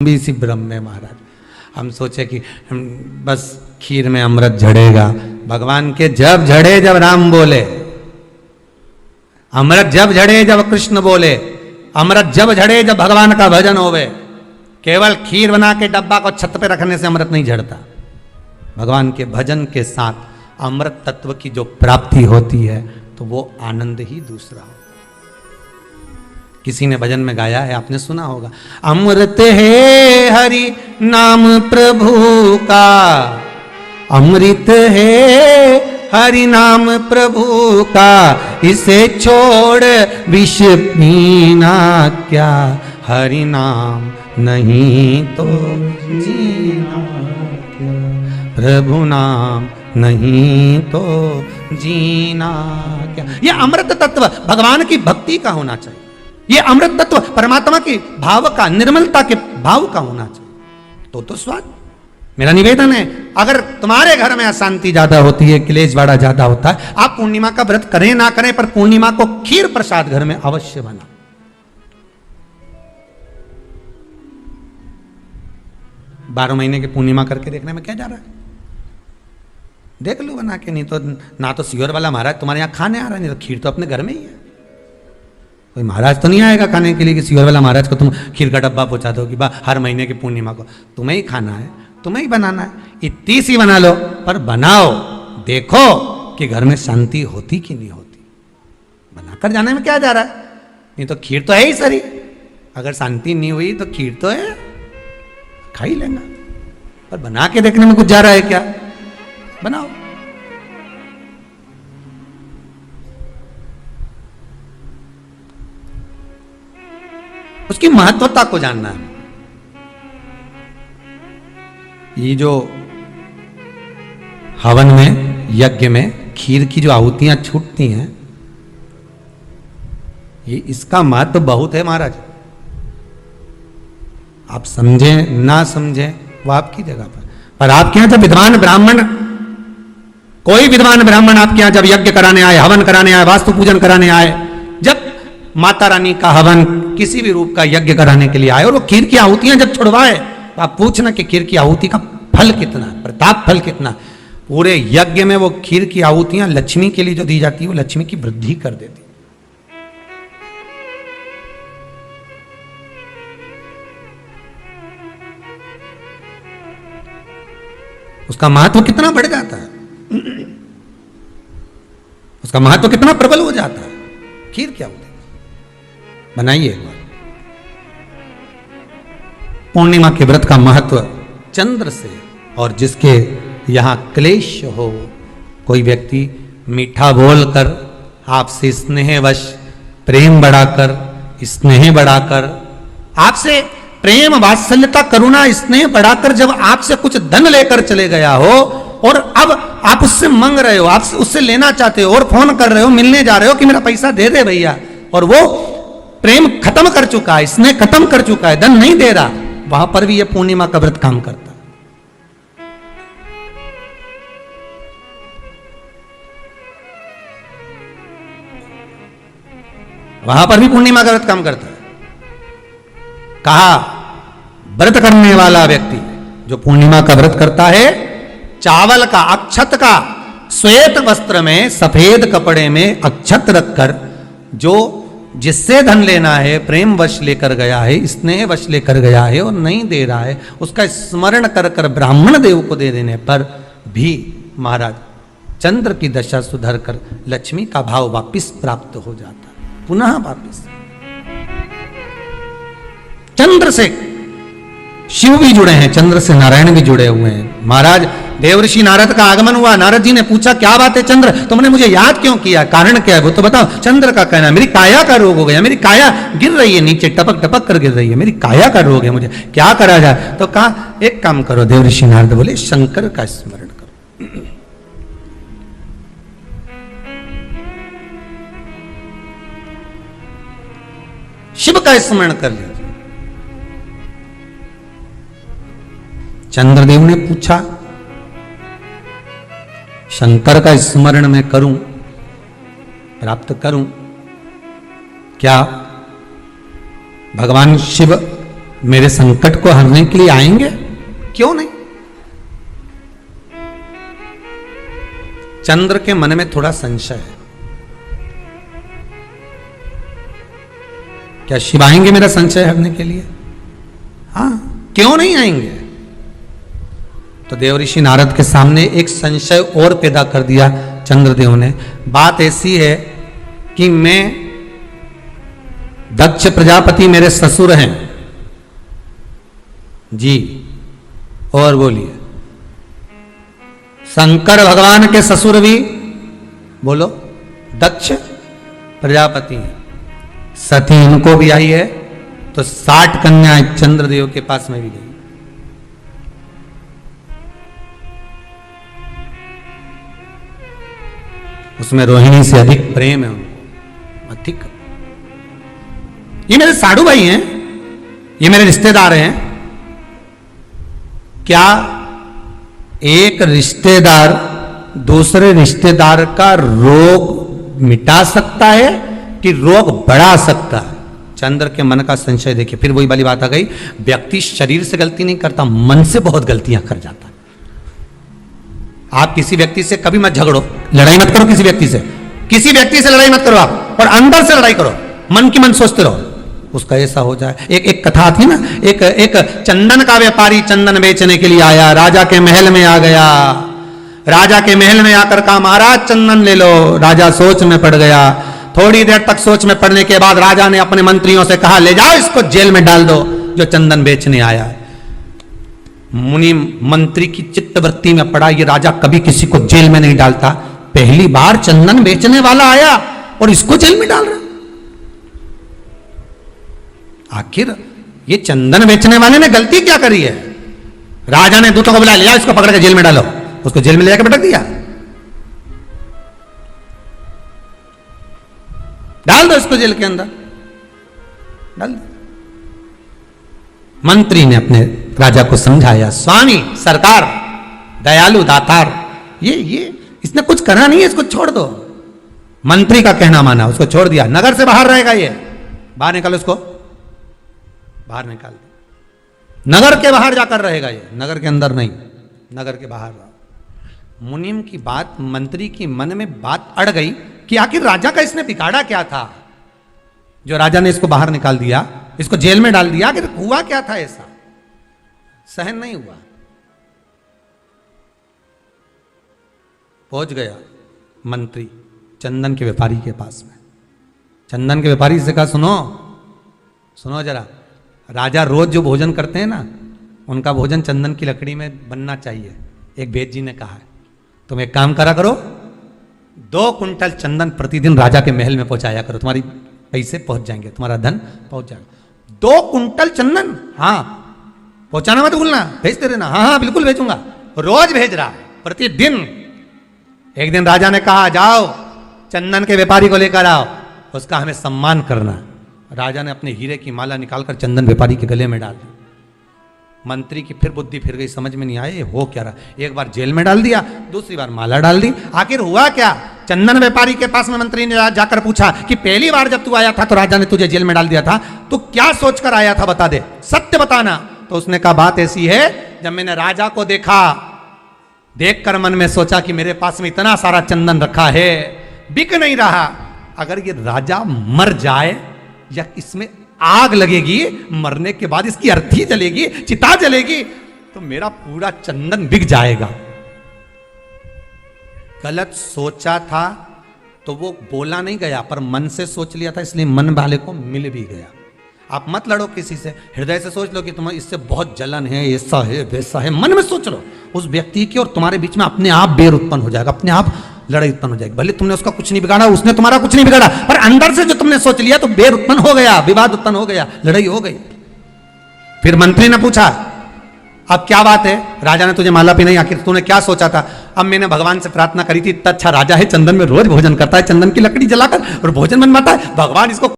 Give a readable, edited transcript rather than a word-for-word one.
भी इसी भ्रम में महाराज हम सोचे कि बस खीर में अमृत झड़ेगा। भगवान के जब झड़े जब राम बोले, अमृत जब झड़े जब कृष्ण बोले, अमृत जब झड़े जब भगवान का भजन होवे। केवल खीर बना के डब्बा को छत पे रखने से अमृत नहीं झड़ता। भगवान के भजन के साथ अमृत तत्व की जो प्राप्ति होती है तो वो आनंद ही दूसरा हो। किसी ने भजन में गाया है, आपने सुना होगा, अमृत है हरि नाम प्रभु का, अमृत है हरि नाम प्रभु का, इसे छोड़ विष पीना क्या, हरि नाम नहीं तो जीना क्या, प्रभु नाम नहीं तो जीना क्या। यह अमृत तत्व भगवान की भक्ति का होना चाहिए। ये अमृत तत्व परमात्मा के भाव का, निर्मलता के भाव का होना चाहिए। तो स्वाद मेरा निवेदन है, अगर तुम्हारे घर में अशांति ज्यादा होती है, क्लेश बड़ा ज्यादा होता है, आप पूर्णिमा का व्रत करें ना करें, पर पूर्णिमा को खीर प्रसाद घर में अवश्य बना। 12 महीने की पूर्णिमा करके देखने में क्या जा रहा है, देख लो बना के। नहीं तो ना तो सियोर वाला महाराज तुम्हारे यहां खाने आ रहा है, नहीं तो खीर तो अपने घर में ही है। कोई महाराज तो नहीं आएगा खाने के लिए कि सियोर वाला महाराज को तुम खीर का डब्बा पहुंचा दो कि हर महीने की पूर्णिमा को तुम्हें ही खाना है, तुम्हें ही बनाना है। इतनी सी बना लो, पर बनाओ, देखो कि घर में शांति होती कि नहीं होती। बनाकर जाने में क्या जा रहा है, नहीं तो खीर तो है ही सरी। अगर शांति नहीं हुई तो खीर तो है, खा ही लेना, पर बना के देखने में कुछ जा रहा है क्या, बनाओ। उसकी महत्वता को जानना है। ये जो हवन में, यज्ञ में खीर की जो आहुतियां छूटती हैं, ये इसका महत्व बहुत है महाराज। आप समझें ना समझें वो आपकी जगह पर आपके यहां जब विद्वान ब्राह्मण, कोई विद्वान ब्राह्मण आपके यहां जब यज्ञ कराने आए, हवन कराने आए, वास्तु पूजन कराने आए, जब माता रानी का हवन किसी भी रूप का यज्ञ कराने के लिए आए और वो खीर की आहुतियां जब छुड़वाए, तो आप पूछना कि खीर की आहुति का फल कितना, प्रताप फल कितना। पूरे यज्ञ में वो खीर की आहुतियां लक्ष्मी के लिए जो दी जाती है, वो लक्ष्मी की वृद्धि कर देती। उसका महत्व कितना बढ़ जाता है, उसका महत्व कितना प्रबल हो जाता है। खीर क्या होती है, बनाइए एक बार। पूर्णिमा के व्रत का महत्व चंद्र से, और जिसके यहां क्लेश हो, कोई व्यक्ति मीठा बोलकर, आपसे स्नेहवश प्रेम बढ़ाकर, स्नेह बढ़ाकर, आपसे प्रेम वात्सल्यता करुणा स्नेह बढ़ाकर जब आपसे कुछ धन लेकर चले गया हो, और अब आप उससे मांग रहे हो, आप उससे लेना चाहते हो, और फोन कर रहे हो, मिलने जा रहे हो कि मेरा पैसा दे दे भैया, और वो प्रेम खत्म कर चुका है, स्नेह खत्म कर चुका है, धन नहीं दे रहा, वहां पर भी यह पूर्णिमा का व्रत काम करता है। वहां पर भी पूर्णिमा का व्रत काम करता है। कहा, व्रत करने वाला व्यक्ति जो पूर्णिमा का व्रत करता है, चावल का, अक्षत का, श्वेत वस्त्र में, सफेद कपड़े में अक्षत रखकर, जो जिससे धन लेना है, प्रेम वश लेकर गया है, स्नेह वश लेकर गया है और नहीं दे रहा है, उसका स्मरण कर कर ब्राह्मण देव को दे देने पर भी महाराज चंद्र की दशा सुधर कर लक्ष्मी का भाव वापिस प्राप्त हो जाता है, पुनः वापिस। चंद्र से शिव भी जुड़े हैं, चंद्र से नारायण भी जुड़े हुए हैं। महाराज देवर्षि नारद का आगमन हुआ, नारद जी ने पूछा क्या बात है चंद्र, तुमने मुझे याद क्यों किया, कारण क्या है वो तो बताओ। चंद्र का कहना, मेरी काया का रोग हो गया, मेरी काया गिर रही है नीचे, टपक टपक कर गिर रही है, मेरी काया का रोग है, मुझे क्या करा जाए। तो कहा एक काम करो, देवर्षि नारद बोले शंकर का स्मरण करो। शिव का स्मरण कर लीजिए। चंद्रदेव ने पूछा, शंकर का स्मरण मैं करूं, प्राप्त करूं क्या? भगवान शिव मेरे संकट को हरने के लिए आएंगे, क्यों नहीं। चंद्र के मन में थोड़ा संशय है, क्या शिव आएंगे मेरा संशय हरने के लिए? हाँ, क्यों नहीं आएंगे। तो देवऋषि नारद के सामने एक संशय और पैदा कर दिया चंद्रदेव ने। बात ऐसी है कि मैं दक्ष प्रजापति मेरे ससुर हैं जी, और बोलिए शंकर भगवान के ससुर भी बोलो दक्ष प्रजापति हैं, सती इनको भी आई है, तो 60 कन्याएं चंद्रदेव के पास में भी गई। उसमें रोहिणी से अधिक प्रेम है उनको, अधिक। ये मेरे साधु भाई हैं, ये मेरे रिश्तेदार हैं। क्या एक रिश्तेदार दूसरे रिश्तेदार का रोग मिटा सकता है कि रोग बढ़ा सकता है? चंद्र के मन का संशय देखिए। फिर वही वाली बात आ गई, व्यक्ति शरीर से गलती नहीं करता, मन से बहुत गलतियां कर जाता। आप किसी व्यक्ति से कभी मत झगड़ो, लड़ाई मत करो किसी व्यक्ति से, किसी व्यक्ति से लड़ाई मत करो आप, और अंदर से लड़ाई करो, मन की मन सोचते रहो उसका ऐसा हो जाए। एक कथा थी ना, एक चंदन का व्यापारी चंदन बेचने के लिए आया, राजा के महल में आ गया। राजा के महल में आकर कहा महाराज चंदन ले लो। राजा सोच में पड़ गया। थोड़ी देर तक सोच में पड़ने के बाद राजा ने अपने मंत्रियों से कहा ले जाओ इसको जेल में डाल दो जो चंदन बेचने आया है। मुनि मंत्री की चित्तवृत्ति में पड़ा, ये राजा कभी किसी को जेल में नहीं डालता, पहली बार चंदन बेचने वाला आया और इसको जेल में डाल रहा। आखिर ये चंदन बेचने वाले ने गलती क्या करी है? राजा ने दूतों को बुला लिया, इसको पकड़ के जेल में डालो। उसको जेल में ले जाकर पटक दिया, डाल दो इसको जेल के अंदर, डाल दो। मंत्री ने अपने राजा को समझाया, स्वामी सरकार दयालु दातार, ये इसने कुछ करना नहीं है, इसको छोड़ दो। मंत्री का कहना माना, उसको छोड़ दिया। नगर से बाहर रहेगा, ये बाहर निकालो, इसको बाहर निकाल दो। नगर के बाहर जाकर रहेगा ये, नगर के अंदर नहीं, नगर के बाहर रहो। मुनिम की बात, मंत्री की मन में बात अड़ गई कि आखिर राजा का इसने बिगाड़ा क्या था जो राजा ने इसको बाहर निकाल दिया, इसको जेल में डाल दिया। आखिर हुआ क्या था ऐसा? सहन नहीं हुआ, पहुंच गया मंत्री चंदन के व्यापारी के पास में। चंदन के व्यापारी से कहा सुनो सुनो जरा, राजा रोज जो भोजन करते हैं ना, उनका भोजन चंदन की लकड़ी में बनना चाहिए। एक वेद जी ने कहा है, तुम एक काम करा करो, 2 कुंटल चंदन प्रतिदिन राजा के महल में पहुंचाया करो, तुम्हारी पैसे पहुंच जाएंगे, तुम्हारा धन पहुंच जाएगा। 2 कुंटल चंदन, हाँ पहुंचाना मत भूलना, भेजते रहना। हाँ हाँ बिल्कुल भेजूंगा। रोज भेज रहा है, प्रतिदिन। एक दिन राजा ने कहा जाओ चंदन के व्यापारी को लेकर आओ, उसका हमें सम्मान करना। राजा ने अपने हीरे की माला निकालकर चंदन व्यापारी के गले में डाल दी। मंत्री की फिर बुद्धि फिर गई, समझ में नहीं आया ये हो क्या रहा। एक बार जेल में डाल दिया, दूसरी बार माला डाल दी। आखिर हुआ क्या? चंदन व्यापारी के पास में मंत्री ने जाकर पूछा कि पहली बार जब तू आया था तो राजा ने तुझे जेल में डाल दिया था, तू क्या सोचकर आया था, बता दे, सत्य बताना। तो उसने कहा बात ऐसी है, जब मैंने राजा को देखा, देखकर मन में सोचा कि मेरे पास में इतना सारा चंदन रखा है, बिक नहीं रहा, अगर ये राजा मर जाए या इसमें आग लगेगी, मरने के बाद इसकी अर्थी जलेगी, चिता जलेगी, तो मेरा पूरा चंदन बिक जाएगा। गलत सोचा था तो वो बोला नहीं गया, पर मन से सोच लिया था, इसलिए मन वाले को मिल भी गया। आप मत लड़ो किसी से, हृदय से सोच लो कि तुम्हें इससे बहुत जलन है, ऐसा है वैसा है, मन में सोच लो उस व्यक्ति की, और तुम्हारे बीच में अपने आप बैर उत्पन्न हो जाएगा, अपने आप लड़ाई उत्पन्न हो जाएगी। भले तुमने उसका कुछ नहीं बिगाड़ा, उसने तुम्हारा कुछ नहीं बिगाड़ा, पर अंदर से जो तुमने सोच लिया तो बैर उत्पन्न हो गया, विवाद उत्पन्न हो गया, लड़ाई हो गई। फिर मंत्री ने पूछा अब क्या बात है? राजा ने तुझे माला पहनाई, आखिर तूने क्या सोचा था? अब मैंने भगवान से प्रार्थना करी थी, इतना अच्छा राजा है, चंदन में रोज भोजन करता है, चंदन की लकड़ी जलाकर और भोजन बनवाता है, भगवान इसको